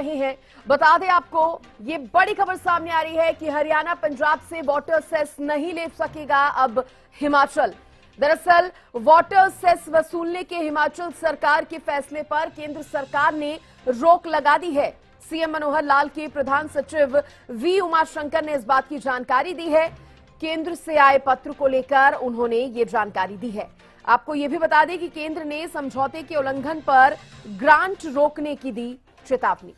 नहीं है। बता दें आपको, ये बड़ी खबर सामने आ रही है कि हरियाणा पंजाब से वाटर सेस नहीं ले सकेगा अब हिमाचल। दरअसल वाटर सेस वसूलने के हिमाचल सरकार के फैसले पर केंद्र सरकार ने रोक लगा दी है। सीएम मनोहर लाल के प्रधान सचिव वी उमाशंकर ने इस बात की जानकारी दी है। केंद्र से आए पत्र को लेकर उन्होंने ये जानकारी दी है। आपको ये भी बता दें कि केंद्र ने समझौते के उल्लंघन पर ग्रांट रोकने की दी चेतावनी।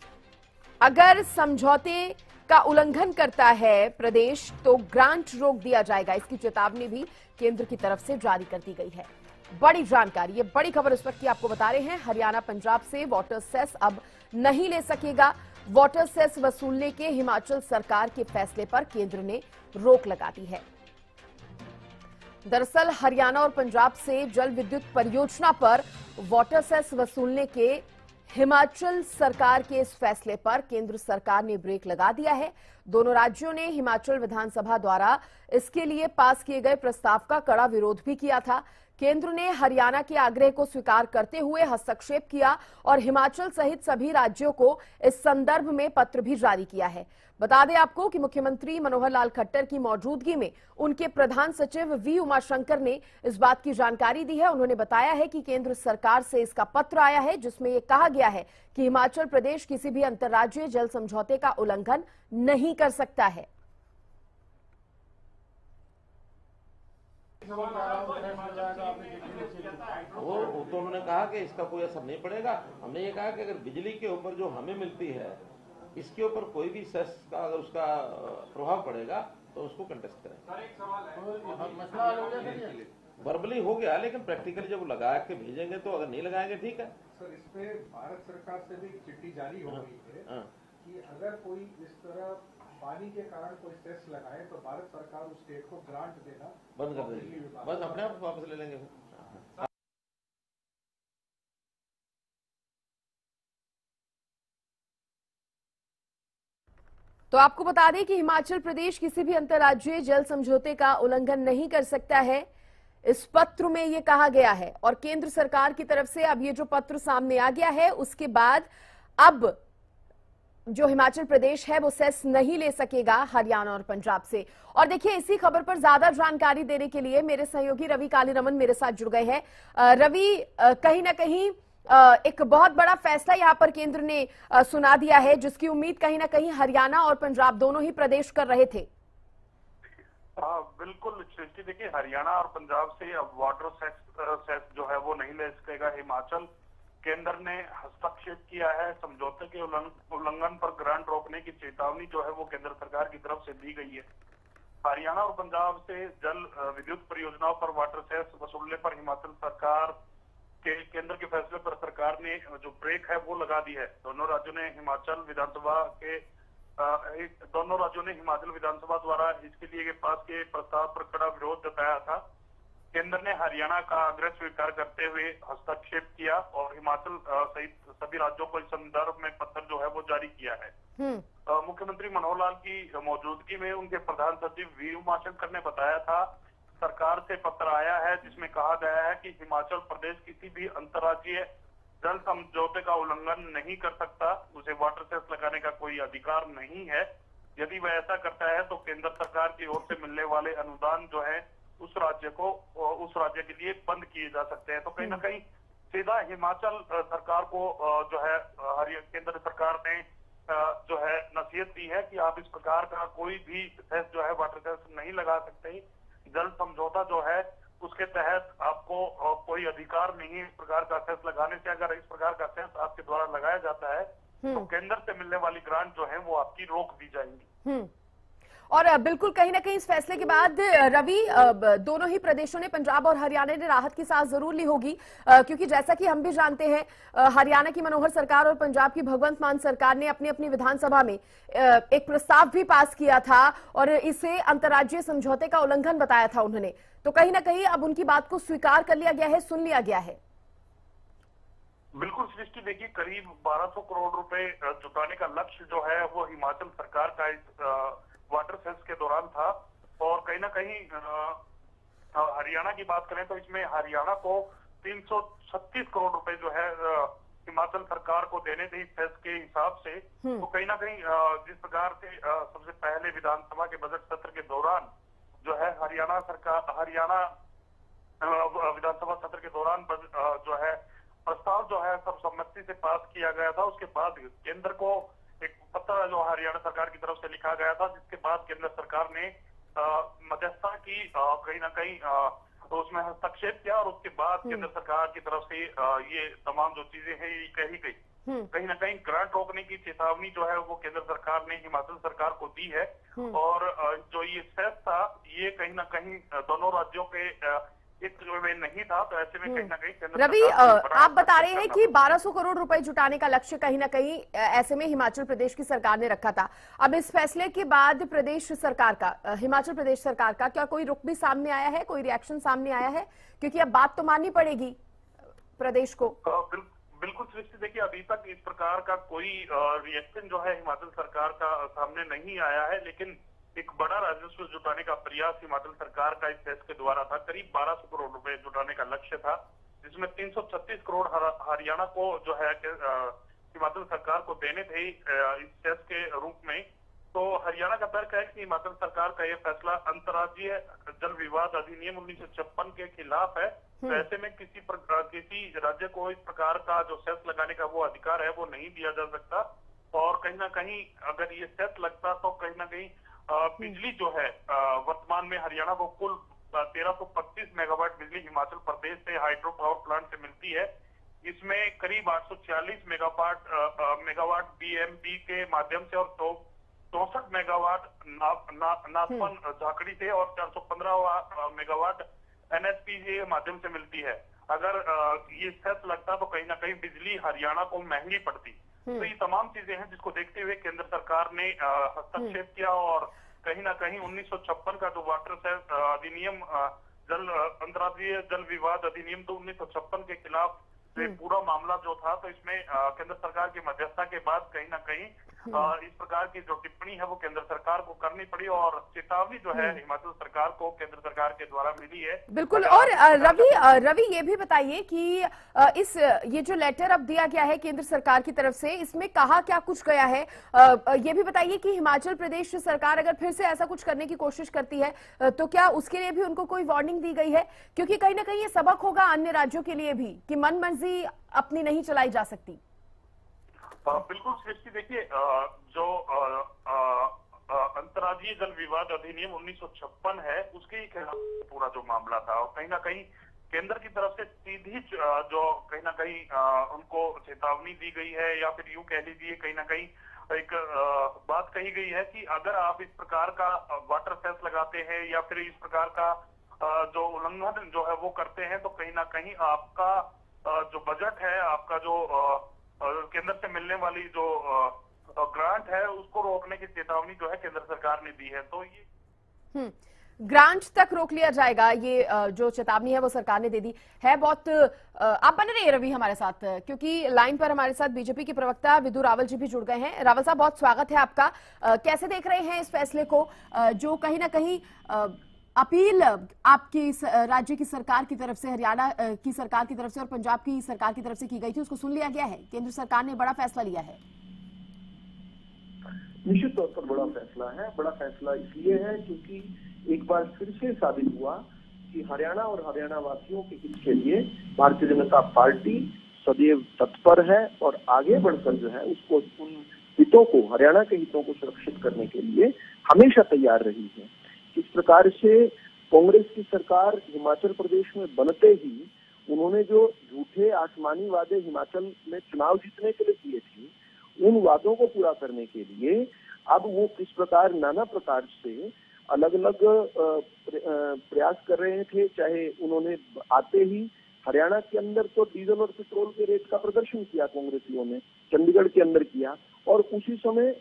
अगर समझौते का उल्लंघन करता है प्रदेश तो ग्रांट रोक दिया जाएगा, इसकी चेतावनी भी केंद्र की तरफ से जारी कर दी गई है। बड़ी जानकारी, ये बड़ी खबर इस वक्त की आपको बता रहे हैं। हरियाणा पंजाब से वाटर सेस अब नहीं ले सकेगा। वाटर सेस वसूलने के हिमाचल सरकार के फैसले पर केंद्र ने रोक लगा दी है। दरअसल हरियाणा और पंजाब से जल विद्युत परियोजना पर वाटर सेस वसूलने के हिमाचल सरकार के इस फैसले पर केंद्र सरकार ने ब्रेक लगा दिया है। दोनों राज्यों ने हिमाचल विधानसभा द्वारा इसके लिए पास किए गए प्रस्ताव का कड़ा विरोध भी किया था। केंद्र ने हरियाणा के आग्रह को स्वीकार करते हुए हस्तक्षेप किया और हिमाचल सहित सभी राज्यों को इस संदर्भ में पत्र भी जारी किया है। बता दें आपको कि मुख्यमंत्री मनोहर लाल खट्टर की मौजूदगी में उनके प्रधान सचिव वी उमाशंकर ने इस बात की जानकारी दी है। उन्होंने बताया है कि केंद्र सरकार से इसका पत्र आया है जिसमें यह कहा गया है कि हिमाचल प्रदेश किसी भी अंतर्राज्यीय जल समझौते का उल्लंघन नहीं कर सकता है। वो तो उन्होंने कहा कि इसका कोई असर नहीं पड़ेगा। हमने ये कहा कि अगर बिजली के ऊपर जो हमें मिलती है इसके ऊपर कोई भी सेस का अगर उसका प्रभाव पड़ेगा तो उसको कंटेस्ट करें। वर्बली हो गया, लेकिन प्रैक्टिकली जब लगा के भेजेंगे तो अगर नहीं लगाएंगे ठीक है। सर, इस पे भारत सरकार से भी चिट्ठी जारी हो गई है कि अगर कोई इस तरह पानी के कारण कोई सेस लगाए तो भारत सरकार उस स्टेट को ग्रांट देना बंद कर देगी, बस अपने आप वापस ले लेंगे। तो आपको बता दें कि हिमाचल प्रदेश किसी भी अंतर्राज्यीय जल समझौते का उल्लंघन नहीं कर सकता है, इस पत्र में यह कहा गया है। और केंद्र सरकार की तरफ से अब ये जो पत्र सामने आ गया है उसके बाद अब जो हिमाचल प्रदेश है वो सेस नहीं ले सकेगा हरियाणा और पंजाब से। और देखिए, इसी खबर पर ज्यादा जानकारी देने के लिए मेरे सहयोगी रवि कालीरमन मेरे साथ जुड़ गए हैं। रवि, कहीं ना कहीं एक बहुत बड़ा फैसला यहां पर केंद्र ने सुना दिया है जिसकी उम्मीद कहीं ना कहीं हरियाणा और पंजाब दोनों ही प्रदेश कर रहे थे। बिल्कुल सृष्टि, देखिए हरियाणा और पंजाब से अब वाटर सेस जो है वो नहीं ले सकेगा हिमाचल। केंद्र ने हस्तक्षेप किया है, समझौते के उल्लंघन पर ग्रांट रोकने की चेतावनी जो है वो केंद्र सरकार की तरफ से दी गई है। हरियाणा और पंजाब से जल विद्युत परियोजनाओं पर वाटर सेस वसूलने पर हिमाचल सरकार के केंद्र के फैसले पर सरकार ने जो ब्रेक है वो लगा दी है। दोनों राज्यों ने हिमाचल विधानसभा द्वारा इसके लिए पास के प्रस्ताव पर कड़ा विरोध जताया था। केंद्र ने हरियाणा का आग्रह स्वीकार करते हुए हस्तक्षेप किया और हिमाचल सहित सभी राज्यों को इस संदर्भ में पत्र जो है वो जारी किया है। मुख्यमंत्री मनोहर लाल की मौजूदगी में उनके प्रधान सचिव वी उमाशंकर ने बताया था, सरकार से पत्र आया है जिसमें कहा गया है कि हिमाचल प्रदेश किसी भी अंतर्राज्यीय जल समझौते का उल्लंघन नहीं कर सकता, उसे वाटर सेस लगाने का कोई अधिकार नहीं है। यदि वह ऐसा करता है तो केंद्र सरकार की ओर से मिलने वाले अनुदान जो है उस राज्य के लिए बंद किए जा सकते हैं। तो कहीं ना कहीं सीधा हिमाचल सरकार को जो है केंद्र सरकार ने जो है नसीहत दी है कि आप इस प्रकार का कोई भी सेस जो है वाटर सेस नहीं लगा सकते। जल समझौता जो है उसके तहत आपको कोई अधिकार नहीं है इस प्रकार का सेस लगाने से। अगर इस प्रकार का सेस आपके द्वारा लगाया जाता है तो केंद्र से मिलने वाली ग्रांट जो है वो आपकी रोक दी जाएंगी। और बिल्कुल कहीं ना कहीं इस फैसले के बाद रवि, दोनों ही प्रदेशों ने, पंजाब और हरियाणा ने राहत की सांस जरूर ली होगी, क्योंकि जैसा कि हम भी जानते हैं हरियाणा की मनोहर सरकार और पंजाब की भगवंत मान सरकार ने अपनी अपनी विधानसभा में एक प्रस्ताव भी पास किया था और इसे अंतर्राज्यीय समझौते का उल्लंघन बताया था उन्होंने। तो कहीं ना कहीं अब उनकी बात को स्वीकार कर लिया गया है, सुन लिया गया है। बिल्कुल सृष्टि, देखिए करीब 1200 करोड़ रुपए जुटाने का लक्ष्य जो है वो हिमाचल सरकार का इस वाटर सेस के दौरान था। और कहीं ना कहीं हरियाणा की बात करें तो इसमें हरियाणा को 336 करोड़ रुपए जो है हिमाचल सरकार को देने थे सेस के हिसाब से, तो कहीं ना कहीं जिस प्रकार से सबसे पहले विधानसभा के बजट सत्र के दौरान जो है हरियाणा विधानसभा सत्र के दौरान जो है प्रस्ताव जो है सर्वसम्मति से पास किया गया था। उसके बाद केंद्र को एक पत्र जो हरियाणा सरकार की तरफ से लिखा गया था, जिसके बाद केंद्र सरकार ने मध्यस्थता की, कहीं ना कहीं तो उसमें हस्तक्षेप किया और उसके बाद केंद्र सरकार की तरफ से ये तमाम जो चीजें हैं ये कही गई। कहीं ना कहीं ग्रांट रोकने की चेतावनी जो है वो केंद्र सरकार ने हिमाचल सरकार को दी है और जो ये सेस था ये कहीं ना कहीं दोनों राज्यों के में नहीं था, तो ऐसे में कहीं ना कहीं केंद्र रवि, आप बता रहे हैं कि 1200 करोड़ रुपए जुटाने का लक्ष्य कहीं ना कहीं ऐसे में हिमाचल प्रदेश की सरकार ने रखा था। अब इस फैसले के बाद प्रदेश सरकार का, हिमाचल प्रदेश सरकार का क्या कोई रुख भी सामने आया है, कोई रिएक्शन सामने आया है? क्योंकि अब बात तो माननी पड़ेगी प्रदेश को। बिल्कुल सृष्टि, देखिए अभी तक इस प्रकार का कोई रिएक्शन जो है हिमाचल सरकार का सामने नहीं आया है, लेकिन एक बड़ा राजस्व जुटाने का प्रयास हिमाचल सरकार का इस सेस के द्वारा था। करीब 1200 करोड़ रुपए जुटाने का लक्ष्य था, जिसमें 336 करोड़ हरियाणा को जो है हिमाचल सरकार को देने थे इस सेस के रूप में। तो हरियाणा का तर्क है कि हिमाचल सरकार का यह फैसला अंतर्राज्यीय जल विवाद अधिनियम 1956 के खिलाफ है। तो ऐसे में किसी राज्य को इस प्रकार का जो सेस लगाने का वो अधिकार है वो नहीं दिया जा सकता। और कहीं ना कहीं अगर ये सेस लगता तो कहीं ना कहीं बिजली जो है वर्तमान में हरियाणा को कुल 1325 मेगावाट बिजली हिमाचल प्रदेश से हाइड्रो पावर प्लांट से मिलती है। इसमें करीब 846 मेगावाट बीएमबी के माध्यम से और 64 मेगावाट नाथपन झाकड़ी से और 415 मेगावाट एनएसपी के माध्यम से मिलती है। अगर ये सेस लगता तो कहीं ना कहीं बिजली हरियाणा को महंगी पड़ती। तो ये तमाम चीजें हैं जिसको देखते हुए केंद्र सरकार ने हस्तक्षेप किया और कहीं ना कहीं 1956 का जो वाटर सेस अधिनियम अंतर्राज्यीय जल विवाद अधिनियम तो 1956 के खिलाफ पूरा मामला जो था, तो इसमें केंद्र सरकार की मध्यस्थता के बाद कहीं ना कहीं इस प्रकार की जो टिप्पणी है वो केंद्र सरकार को करनी पड़ी और चेतावनी जो है हिमाचल सरकार को केंद्र सरकार के द्वारा मिली है। बिल्कुल। और रवि ये भी बताइए कि ये जो लेटर अब दिया गया है केंद्र सरकार की तरफ से, इसमें कहा क्या कुछ गया है? ये भी बताइए कि हिमाचल प्रदेश सरकार अगर फिर से ऐसा कुछ करने की कोशिश करती है तो क्या उसके लिए भी उनको कोई वार्निंग दी गई है? क्योंकि कहीं ना कहीं ये सबक होगा अन्य राज्यों के लिए भी कि मनमर्जी अपनी नहीं चलाई जा सकती। बिल्कुल सृष्टि, देखिए जो अंतर्राज्यीय जल विवाद अधिनियम 1956 है उसके खिलाफ पूरा जो मामला था और कहीं ना कहीं केंद्र की तरफ से सीधी जो कहीं ना कहीं उनको चेतावनी दी गई है या फिर यूं कह लीजिए कहीं ना कहीं एक बात कही गई है कि अगर आप इस प्रकार का वाटर सेस लगाते हैं या फिर इस प्रकार का जो उल्लंघन जो है वो करते हैं तो कहीं ना कहीं आपका जो बजट है, आपका जो केंद्र से मिलने वाली जो ग्रांट है उसको रोकने की चेतावनी जो है केंद्र सरकार ने दी है। तो ये ग्रांट तक रोक लिया जाएगा, ये जो चेतावनी है वो सरकार ने दे दी है। बहुत आप बने रहिए रवि हमारे साथ, क्योंकि लाइन पर हमारे साथ बीजेपी के प्रवक्ता विदु रावल जी भी जुड़ गए हैं। रावल साहब, बहुत स्वागत है आपका। कैसे देख रहे हैं इस फैसले को, जो कहीं ना कहीं अपील आपकी राज्य की सरकार की तरफ से, हरियाणा की सरकार की तरफ से और पंजाब की सरकार की तरफ से की गई थी, उसको सुन लिया गया है? केंद्र सरकार ने बड़ा फैसला लिया है। निश्चित तौर पर बड़ा फैसला है। बड़ा फैसला इसलिए है क्योंकि एक बार फिर से साबित हुआ कि हरियाणा और हरियाणा वासियों के हित के लिए भारतीय जनता पार्टी सदैव तत्पर है और आगे बढ़कर जो है उसको उन हितों को, हरियाणा के हितों को सुरक्षित करने के लिए हमेशा तैयार रही है। किस प्रकार से कांग्रेस की सरकार हिमाचल प्रदेश में बनते ही उन्होंने जो झूठे आसमानी वादे हिमाचल में चुनाव जीतने के लिए किए थे, उन वादों को पूरा करने के लिए अब वो किस प्रकार नाना प्रकार से अलग अलग प्रयास कर रहे थे। चाहे उन्होंने आते ही हरियाणा के अंदर तो डीजल और पेट्रोल के रेट का प्रदर्शन किया कांग्रेसियों ने, चंडीगढ़ के अंदर किया, और उसी समय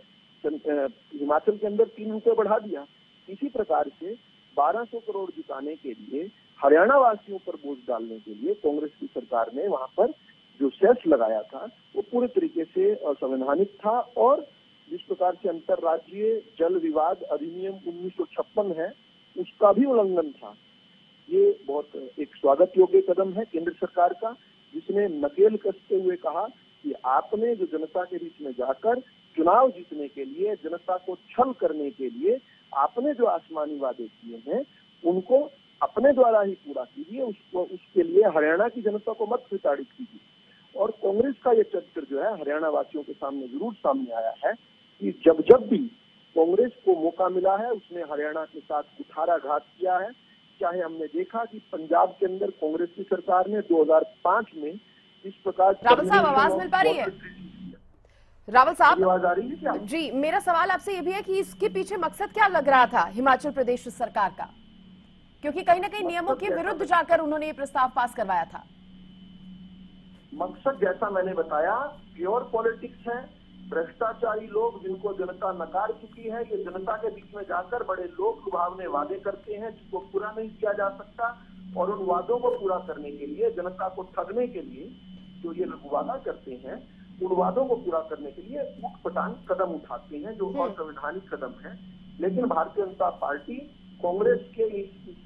हिमाचल के अंदर 3 रुपए बढ़ा दिया। इसी प्रकार से 1200 करोड़ जुटाने के लिए, हरियाणा वासियों पर बोझ डालने के लिए कांग्रेस की सरकार ने वहां पर जो सेस लगाया था वो पूरे तरीके से असंवैधानिक था और जिस प्रकार से अंतर्राज्यीय जल विवाद अधिनियम 1956 है उसका भी उल्लंघन था। ये बहुत एक स्वागत योग्य कदम है केंद्र सरकार का, जिसने नकेल कसते हुए कहा कि आपने जो जनता के बीच में जाकर चुनाव जीतने के लिए, जनता को छल करने के लिए आपने जो आसमानी वादे किए हैं उनको अपने द्वारा ही पूरा कीजिए। उसके लिए हरियाणा की जनता को मत प्रताड़ित कीजिए। और कांग्रेस का ये चरित्र जो है हरियाणा वासियों के सामने जरूर सामने आया है कि जब जब भी कांग्रेस को मौका मिला है उसने हरियाणा के साथ कुठाराघात किया है। चाहे हमने देखा कि पंजाब के अंदर कांग्रेस की सरकार ने 2005 में इस प्रकार। रावल साहब, आवाज मिल पा रही है? रावल साहब, आवाज आ रही है क्या? जी, मेरा सवाल आपसे ये भी है कि इसके पीछे मकसद क्या लग रहा था हिमाचल प्रदेश सरकार का, क्योंकि कहीं ना कहीं नियमों के विरुद्ध जाकर उन्होंने ये प्रस्ताव पास करवाया था। मकसद जैसा मैंने बताया प्योर पॉलिटिक्स है। भ्रष्टाचारी लोग जिनको जनता नकार चुकी है, ये जनता के बीच में जाकर बड़े लोक लुभावने वादे करते हैं जिनको पूरा नहीं किया जा सकता, और उन वादों को पूरा करने के लिए, जनता को ठगने के लिए जो ये वादा करते हैं, उन वादों को पूरा करने के लिए उठपटांग कदम उठाते हैं जो असंवैधानिक कदम है। लेकिन भारतीय जनता पार्टी कांग्रेस के इस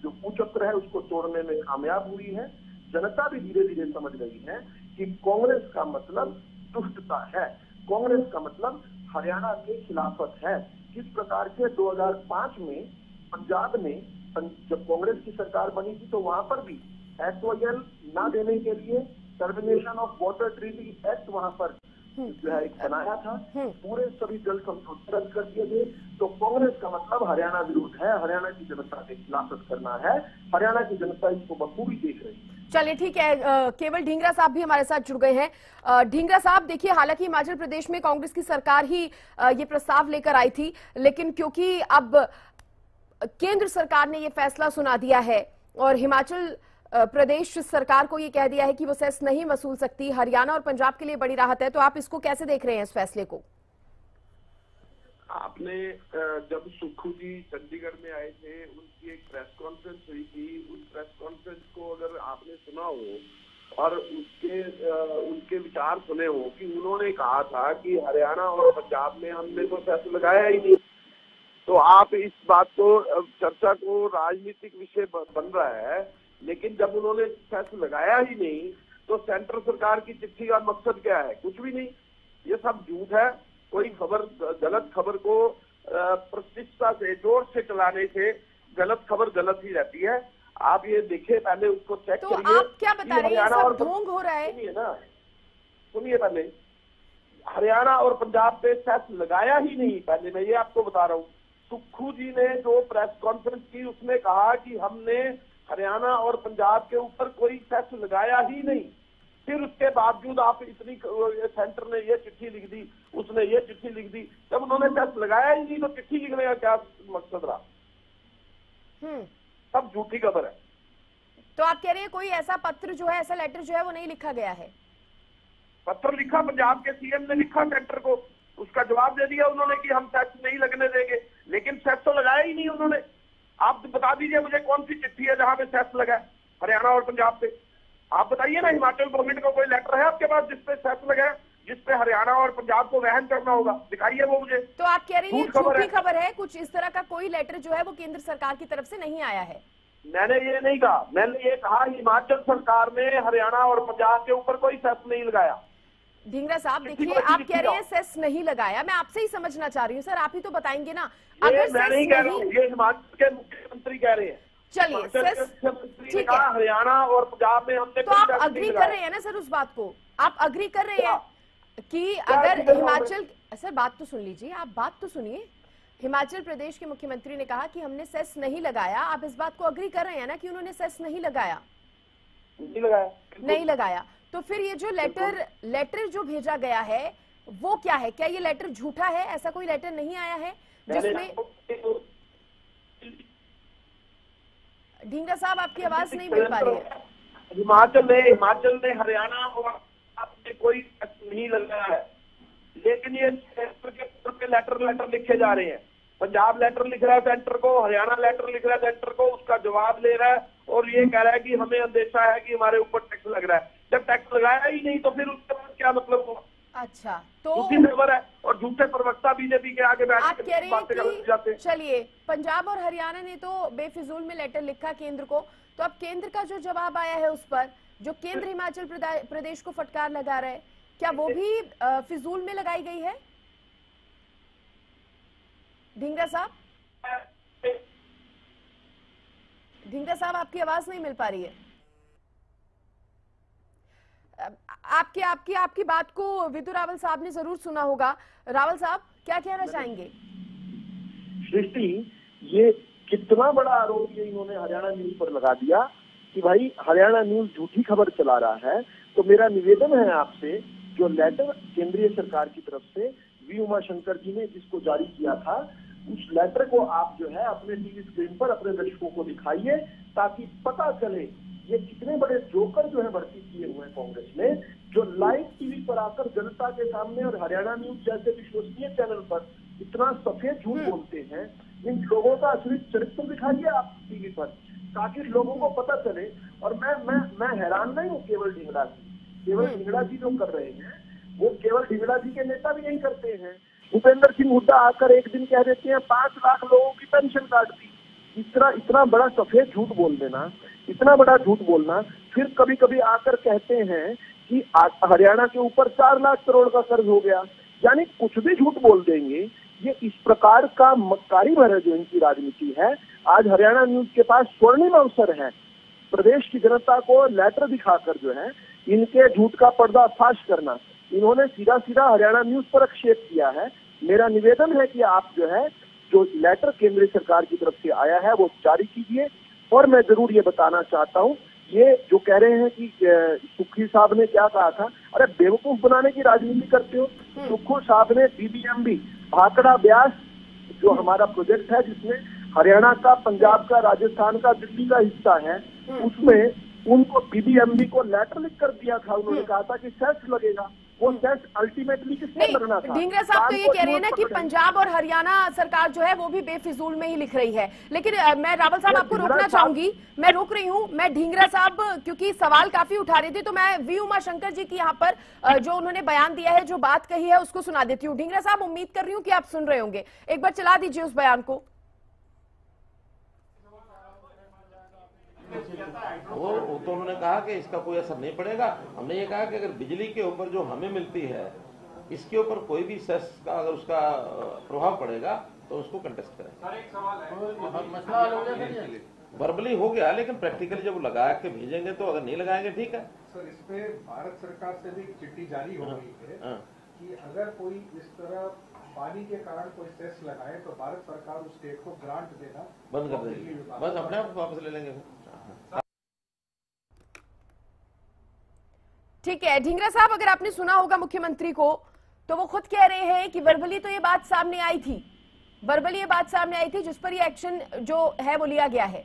जो कुचक्र है उसको तोड़ने में कामयाब हुई है। जनता भी धीरे धीरे समझ रही है कि कांग्रेस का मतलब दुष्टता है, कांग्रेस का मतलब हरियाणा के खिलाफत है। किस प्रकार से 2005 में पंजाब में जब कांग्रेस की सरकार बनी थी तो वहां पर भी SOL ना देने के लिए termination of water treaty act वहां पर जो है एक बनाया था, पूरे सभी जल समझौते रद्द कर दिए गए। तो कांग्रेस का मतलब हरियाणा विरोध है, हरियाणा की जनता के खिलाफत करना है। हरियाणा की जनता इसको बखूबी देख रही है। चलिए ठीक है, केवल ढींगरा साहब भी हमारे साथ जुड़ गए हैं। ढींगरा साहब, देखिए, हालांकि हिमाचल प्रदेश में कांग्रेस की सरकार ही ये प्रस्ताव लेकर आई थी, लेकिन क्योंकि अब केंद्र सरकार ने ये फैसला सुना दिया है और हिमाचल प्रदेश सरकार को ये कह दिया है कि वो सेस नहीं वसूल सकती, हरियाणा और पंजाब के लिए बड़ी राहत है, तो आप इसको कैसे देख रहे हैं इस फैसले को? आपने जब सुक्खू जी चंडीगढ़ में आए थे, उनकी एक प्रेस कॉन्फ्रेंस हुई थी, उस प्रेस कॉन्फ्रेंस को अगर आपने सुना हो और उनके विचार सुने हो कि उन्होंने कहा था कि हरियाणा और पंजाब में हमने तो सेस लगाया ही नहीं, तो आप इस बात को, चर्चा को राजनीतिक विषय बन रहा है, लेकिन जब उन्होंने सेस लगाया ही नहीं तो सेंट्रल सरकार की चिट्ठी का मकसद क्या है? कुछ भी नहीं, ये सब झूठ है। कोई खबर, गलत खबर को प्रतिष्ठा से, जोर से चलाने से गलत खबर गलत ही रहती है। आप ये देखिए, पहले उसको चेक तो करिए। आप क्या बता रहे हैं, सब ढोंग हो रहा है? सुनिए ना, सुनिए, पहले हरियाणा और पंजाब पे सेस लगाया ही नहीं, पहले मैं ये आपको बता रहा हूँ। सुक्खू जी ने जो प्रेस कॉन्फ्रेंस की उसमें कहा कि हमने हरियाणा और पंजाब के ऊपर कोई सेस लगाया ही नहीं। फिर उसके बावजूद आप इतनी, सेंटर ने ये चिट्ठी लिख दी, उसने ये चिट्ठी लिख दी, जब उन्होंने सेस लगाया ही नहीं तो चिट्ठी लिखने का क्या मकसद रहा? सब झूठी खबर है। तो आप कह रहे हैं कोई ऐसा पत्र जो है, ऐसा लेटर जो है वो नहीं लिखा गया है? पत्र लिखा, पंजाब के CM ने लिखा सेंटर को, उसका जवाब दे दिया उन्होंने कि हम सेस नहीं लगने देंगे, लेकिन सेस तो लगाया ही नहीं उन्होंने। आप बता दीजिए मुझे कौन सी चिट्ठी है जहां पे सेस लगा है हरियाणा और पंजाब पे? आप बताइए ना, हिमाचल गवर्नमेंट का कोई लेटर है आपके पास जिसपे सेस लगा है, जिसपे हरियाणा और पंजाब को वहन करना होगा? दिखाइए वो मुझे। तो आप कह रहे हैं झूठी खबर है, कुछ इस तरह का कोई लेटर जो है वो केंद्र सरकार की तरफ से नहीं आया है? मैंने ये नहीं कहा, मैंने ये कहा हिमाचल सरकार ने हरियाणा और पंजाब के ऊपर कोई सेस नहीं लगाया। ढींगरा साहब, देखिए, आप कह रहे हैं सेस नहीं लगाया, मैं आपसे ही समझना चाह रही हूँ सर, आप ही तो बताएंगे ना। अगर मैं नहीं कह रहा हूँ, ये हिमाचल के मुख्यमंत्री कह रहे हैं। चलिए, ठीक है, हरियाणा और पंजाब में हमने, तो आप अग्री कर रहे हैं ना सर उस बात को? आप अग्री कर रहे हैं कि अगर हिमाचल, सर बात तो सुन लीजिए, आप बात तो सुनिए। हिमाचल प्रदेश के मुख्यमंत्री ने कहा कि हमने सेस नहीं लगाया, आप इस बात को अग्री कर रहे हैं ना कि उन्होंने सेस नहीं लगाया? नहीं लगाया। तो फिर ये जो लेटर जो भेजा गया है वो क्या है? क्या ये लेटर झूठा है? ऐसा कोई लेटर नहीं आया है जिसमें? ढींगरा साहब, आपकी आवाज नहीं मिल पा रही है। हिमाचल ने हरियाणा और आपने कोई नहीं लगाया है, लेकिन ये सेंटर के तौर पे लेटर लिखे जा रहे हैं। पंजाब लेटर लिख रहा है सेंटर को, हरियाणा लेटर लिख रहा है सेंटर को, उसका जवाब ले रहा है और ये कह रहा है कि हमें अंदेशा है कि हमारे ऊपर टैक्स लग रहा है। जब टैक्स लगाया ही नहीं तो फिर उसके बाद क्या मतलब हुआ? अच्छा, तो झूठी खबर है और झूठे प्रवक्ता बीजेपी के आगे बैठ आप कह रहे हैं कि चलिए, पंजाब और हरियाणा ने तो बेफिजूल में लेटर लिखा केंद्र को, तो अब केंद्र का जो जवाब आया है उस पर, जो केंद्र हिमाचल प्रदेश को फटकार लगा रहा है, क्या वो भी फिजूल में लगाई गई है? ढींगरा साहब, ढींगरा साहब आपकी आवाज नहीं मिल पा रही है। आपकी बात को विदु रावल साहब ने जरूर सुना होगा। रावल साहब क्या कहना चाहेंगे? सृष्टि, ये कितना बड़ा आरोप ये इन्होंने हरियाणा न्यूज पर लगा दिया कि भाई हरियाणा न्यूज झूठी खबर चला रहा है। तो मेरा निवेदन है आपसे, जो लेटर केंद्रीय सरकार की तरफ से वी उमाशंकर जी ने जिसको जारी किया था, उस लेटर को आप जो है अपने टीवी स्क्रीन पर अपने दर्शकों को दिखाइए, ताकि पता चले ये कितने बड़े जोकर जो है भर्ती किए हुए हैं कांग्रेस ने, जो लाइव टीवी पर आकर जनता के सामने और हरियाणा न्यूज जैसे विश्वसनीय चैनल पर इतना सफेद झूठ बोलते हैं। इन लोगों का असली चरित्र दिखाइए आप टीवी पर, ताकि लोगों को पता चले। और मैं हैरान नहीं हूँ केवल ढींगरा जी जो कर रहे हैं, वो केवल ढींगरा जी के नेता भी नहीं करते हैं। भूपेंद्र सिंह हुड्डा आकर एक दिन कह देते हैं 5 लाख लोगों की पेंशन काट दी। इतना बड़ा सफेद झूठ बोल देना, इतना बड़ा झूठ बोलना। फिर कभी कभी आकर कहते हैं कि हरियाणा के ऊपर 4 लाख करोड़ का कर्ज हो गया, यानी कुछ भी झूठ बोल देंगे। ये इस प्रकार का मक्कारी भर जो इनकी राजनीति है। आज हरियाणा न्यूज के पास स्वर्णिम अवसर है प्रदेश की जनता को लेटर दिखाकर जो है इनके झूठ का पर्दाफाश करना। इन्होंने सीधा हरियाणा न्यूज पर आक्षेप किया है। मेरा निवेदन है कि आप जो है जो लेटर केंद्र सरकार की तरफ से आया है वो जारी कीजिए। और मैं जरूर ये बताना चाहता हूँ, ये जो कह रहे हैं कि सुखी साहब ने क्या कहा था, अरे बेवकूफ बनाने की राजनीति करते हो। सुखू साहब ने बीबीएमबी भाखड़ा ब्यास जो हमारा प्रोजेक्ट है, जिसमें हरियाणा का, पंजाब का, राजस्थान का, दिल्ली का हिस्सा है, उसमें उनको बीबीएमबी को लेटर लिख कर दिया था। उन्होंने कहा था कि सेस लगेगा, वो सेस अल्टीमेटली किसने लगना था। ढींगरा साहब तो ये कह रहे हैं ना कि पंजाब और हरियाणा सरकार जो है वो भी बेफिजूल में ही लिख रही है। लेकिन मैं रावल साहब आपको रोकना चाहूंगी, मैं रोक रही हूँ। मैं ढींगरा साहब क्योंकि सवाल काफी उठा रही थी, तो मैं वी उमाशंकर जी की यहाँ पर जो उन्होंने बयान दिया है, जो बात कही है, उसको सुना देती हूँ। ढींगरा साहब, उम्मीद कर रही हूँ कि आप सुन रहे होंगे, एक बार चला दीजिए उस बयान को। वो तो उन्होंने कहा कि इसका कोई असर नहीं पड़ेगा। हमने ये कहा कि अगर बिजली के ऊपर जो हमें मिलती है, इसके ऊपर कोई भी सेस का अगर उसका प्रभाव पड़ेगा तो उसको कंटेस्ट करें। वर्बली हो गया, लेकिन प्रैक्टिकली जब लगा के भेजेंगे तो, अगर नहीं लगाएंगे ठीक है। सर, इस पे भारत सरकार से भी चिट्ठी जारी हो गई है कि अगर कोई इस तरह पानी के कारण कोई सेस लगाए तो भारत सरकार उस स्टेट को ग्रांट देना बंद कर देगी, बस अपने आप वापस ले लेंगे। ठीक है ढींगरा साहब, अगर आपने सुना होगा मुख्यमंत्री को, तो वो खुद कह रहे हैं कि वर्बली तो ये बात सामने आई थी, वर्बली ये बात सामने आई थी, जिस पर ये एक्शन जो है वो लिया गया है।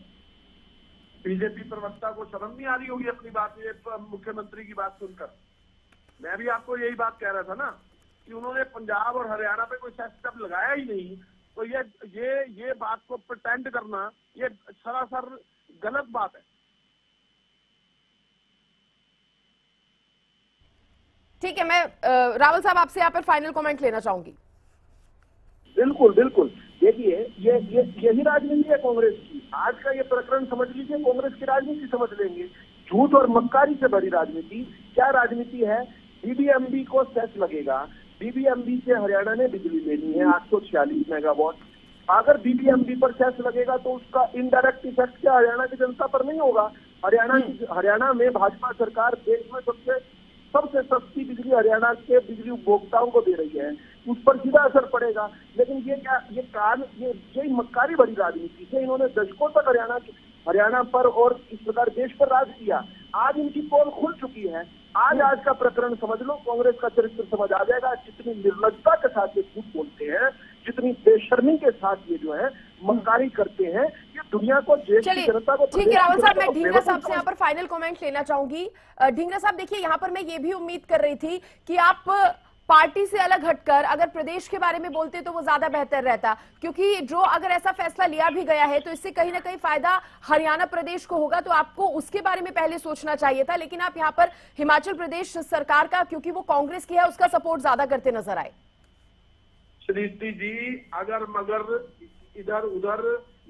बीजेपी प्रवक्ता को शर्म नहीं आ रही होगी अपनी बात, ये मुख्यमंत्री की बात सुनकर। मैं भी आपको यही बात कह रहा था ना कि उन्होंने पंजाब और हरियाणा पे कोई सेस जब लगाया ही नहीं, तो ये बात को प्रिटेंड करना ये सरासर गलत बात है। ठीक है, मैं रावल साहब आपसे यहाँ पर फाइनल कमेंट लेना चाहूंगी। बिल्कुल बिल्कुल, देखिए यही राजनीति है कांग्रेस की। आज का ये प्रकरण समझ लीजिए, कांग्रेस की राजनीति समझ लेंगे। झूठ और मक्कारी से भरी राजनीति। क्या राजनीति है? बीबीएमबी को सेस लगेगा, बीबीएमबी से हरियाणा ने बिजली लेनी है 846 मेगावाट। अगर बीबीएमबी पर सेस लगेगा तो उसका इनडायरेक्ट इफेक्ट क्या हरियाणा की जनता पर नहीं होगा? हरियाणा में भाजपा सरकार देश में सबसे सस्ती बिजली हरियाणा के बिजली उपभोक्ताओं को दे रही है, उस पर सीधा असर पड़ेगा। लेकिन ये मक्कारी भरी राजनीति से इन्होंने दशकों तक हरियाणा पर और इस प्रकार देश पर राज किया। आज इनकी पोल खुल चुकी है। आज का प्रकरण समझ लो, कांग्रेस का चरित्र समझ आ जाएगा। जितनी निर्लजता के साथ ये झूठ बोलते हैं, जितनी बेशर्मी के साथ ये जो है मक्कारी करते हैं, ये दुनिया को, देश की जनता को। ठीक है रावल साहब, मैं ढींगरा साहब से यहाँ पर फाइनल कमेंट लेना चाहूंगी। ढींगरा साहब देखिए, यहाँ पर मैं ये भी उम्मीद कर रही थी कि आप पार्टी से अलग हटकर अगर प्रदेश के बारे में बोलते तो वो ज्यादा बेहतर रहता, क्योंकि जो अगर ऐसा फैसला लिया भी गया है तो इससे कहीं ना कहीं फायदा हरियाणा प्रदेश को होगा, तो आपको उसके बारे में पहले सोचना चाहिए था। लेकिन आप यहाँ पर हिमाचल प्रदेश सरकार का, क्योंकि वो कांग्रेस की है, उसका सपोर्ट ज्यादा करते नजर आए। श्रीति जी, अगर मगर इधर उधर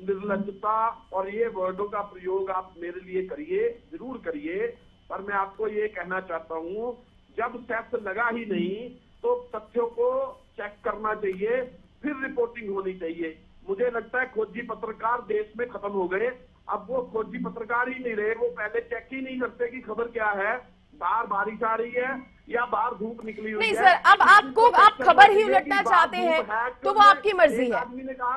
निर्लजता और ये वर्डों का प्रयोग आप मेरे लिए करिए, जरूर करिए, पर मैं आपको ये कहना चाहता हूँ, जब सेस लगा ही नहीं तो तथ्यों को चेक करना चाहिए, फिर रिपोर्टिंग होनी चाहिए। मुझे लगता है खोजी पत्रकार देश में खत्म हो गए। अब वो खोजी पत्रकार ही नहीं रहे, वो पहले चेक ही नहीं करते कि खबर क्या है, बाहर बारिश आ रही है या बाहर धूप निकली हुई है। नहीं सर, अब आप खबर ही उलटना चाहते हैं तो वो आपकी मर्जी है,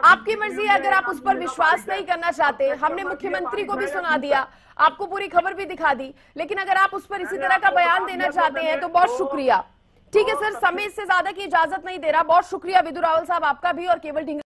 आपकी मर्जी है। अगर आप उस पर विश्वास नहीं करना चाहते, हमने मुख्यमंत्री को भी सुना दिया, आपको पूरी खबर भी दिखा दी, लेकिन अगर आप उस पर इसी तरह का बयान देना चाहते हैं तो बहुत शुक्रिया। ठीक है सर, समय से ज्यादा की इजाजत नहीं दे रहा। बहुत शुक्रिया विदु रावल साहब आपका भी और केवल ढिंगरा